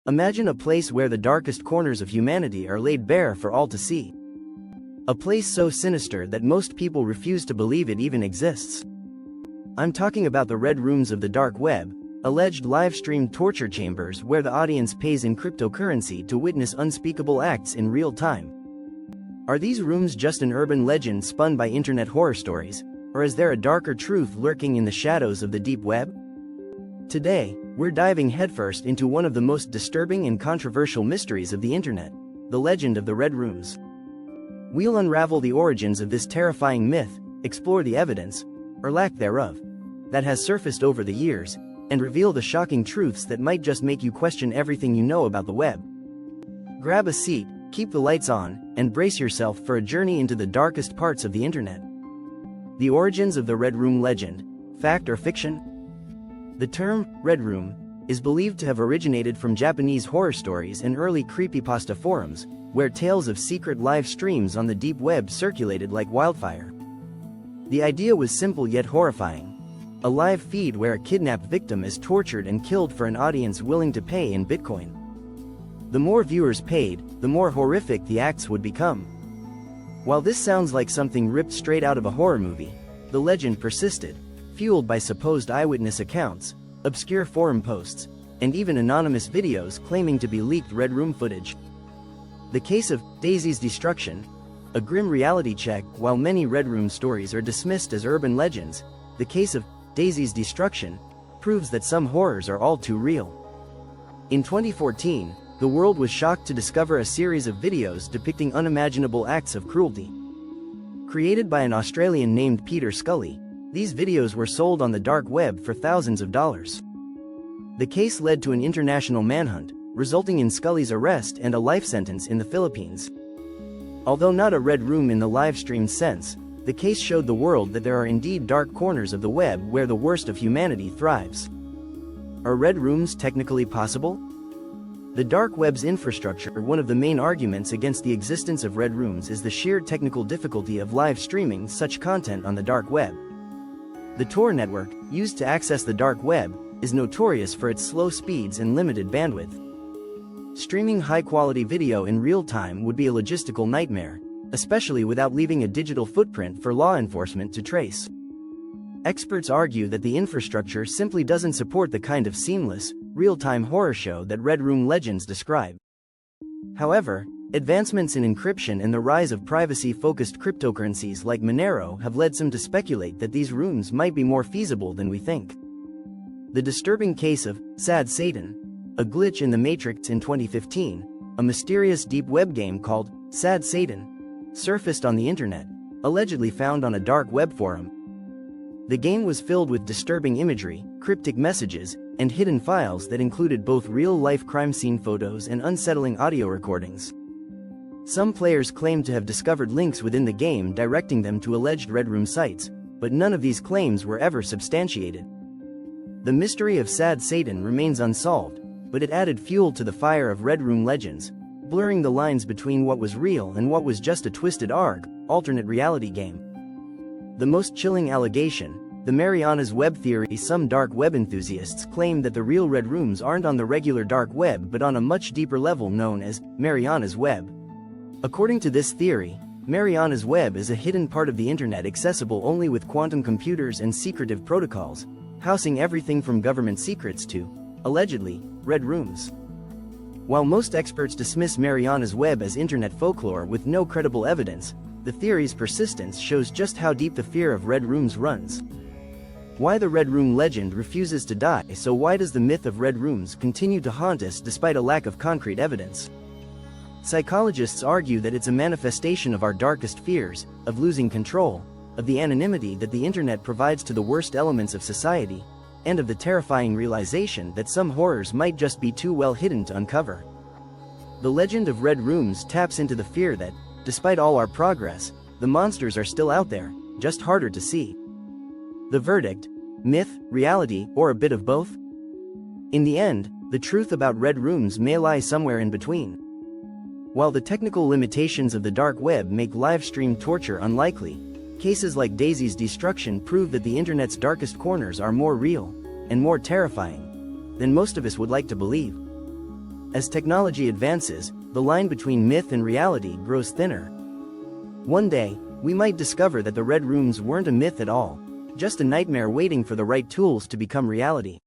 Imagine a place where the darkest corners of humanity are laid bare for all to see. A place so sinister that most people refuse to believe it even exists. I'm talking about the red rooms of the dark web, alleged live-streamed torture chambers where the audience pays in cryptocurrency to witness unspeakable acts in real time. Are these rooms just an urban legend spun by internet horror stories, or is there a darker truth lurking in the shadows of the deep web? Today, we're diving headfirst into one of the most disturbing and controversial mysteries of the internet, the legend of the Red Rooms. We'll unravel the origins of this terrifying myth, explore the evidence, or lack thereof, that has surfaced over the years, and reveal the shocking truths that might just make you question everything you know about the web. Grab a seat, keep the lights on, and brace yourself for a journey into the darkest parts of the internet. The origins of the Red Room legend, fact or fiction? The term, Red Room, is believed to have originated from Japanese horror stories and early creepypasta forums, where tales of secret live streams on the deep web circulated like wildfire. The idea was simple yet horrifying. A live feed where a kidnapped victim is tortured and killed for an audience willing to pay in Bitcoin. The more viewers paid, the more horrific the acts would become. While this sounds like something ripped straight out of a horror movie, the legend persisted, fueled by supposed eyewitness accounts, obscure forum posts, and even anonymous videos claiming to be leaked Red Room footage. The case of Daisy's destruction, a grim reality check. While many Red Room stories are dismissed as urban legends, the case of Daisy's destruction proves that some horrors are all too real. In 2014, the world was shocked to discover a series of videos depicting unimaginable acts of cruelty. Created by an Australian named Peter Scully, these videos were sold on the dark web for thousands of dollars. The case led to an international manhunt, resulting in Scully's arrest and a life sentence in the Philippines. Although not a red room in the live-streamed sense, the case showed the world that there are indeed dark corners of the web where the worst of humanity thrives. Are red rooms technically possible? The dark web's infrastructure. One of the main arguments against the existence of red rooms is the sheer technical difficulty of live streaming such content on the dark web. The Tor network, used to access the dark web, is notorious for its slow speeds and limited bandwidth. Streaming high-quality video in real time would be a logistical nightmare, especially without leaving a digital footprint for law enforcement to trace. Experts argue that the infrastructure simply doesn't support the kind of seamless, real-time horror show that Red Room legends describe. However, advancements in encryption and the rise of privacy-focused cryptocurrencies like Monero have led some to speculate that these rooms might be more feasible than we think. The disturbing case of Sad Satan, a glitch in the Matrix in 2015, a mysterious deep web game called Sad Satan, surfaced on the internet, allegedly found on a dark web forum. The game was filled with disturbing imagery, cryptic messages, and hidden files that included both real-life crime scene photos and unsettling audio recordings. Some players claimed to have discovered links within the game directing them to alleged Red Room sites, but none of these claims were ever substantiated. The mystery of Sad Satan remains unsolved, but it added fuel to the fire of Red Room legends, blurring the lines between what was real and what was just a twisted alternate reality game. The most chilling allegation, the Mariana's Web theory. Some dark web enthusiasts claim that the real Red Rooms aren't on the regular dark web but on a much deeper level known as Mariana's Web. According to this theory, Mariana's Web is a hidden part of the internet accessible only with quantum computers and secretive protocols, housing everything from government secrets to, allegedly, Red Rooms. While most experts dismiss Mariana's Web as internet folklore with no credible evidence, the theory's persistence shows just how deep the fear of Red Rooms runs. Why the Red Room legend refuses to die? So why does the myth of Red Rooms continue to haunt us despite a lack of concrete evidence? Psychologists argue that it's a manifestation of our darkest fears, of losing control, of the anonymity that the internet provides to the worst elements of society, and of the terrifying realization that some horrors might just be too well hidden to uncover. The legend of Red Rooms taps into the fear that, despite all our progress, the monsters are still out there, just harder to see. The verdict: myth, reality, or a bit of both? In the end, the truth about Red Rooms may lie somewhere in between. While the technical limitations of the dark web make live-stream torture unlikely, cases like Daisy's destruction prove that the internet's darkest corners are more real, and more terrifying, than most of us would like to believe. As technology advances, the line between myth and reality grows thinner. One day, we might discover that the Red Rooms weren't a myth at all, just a nightmare waiting for the right tools to become reality.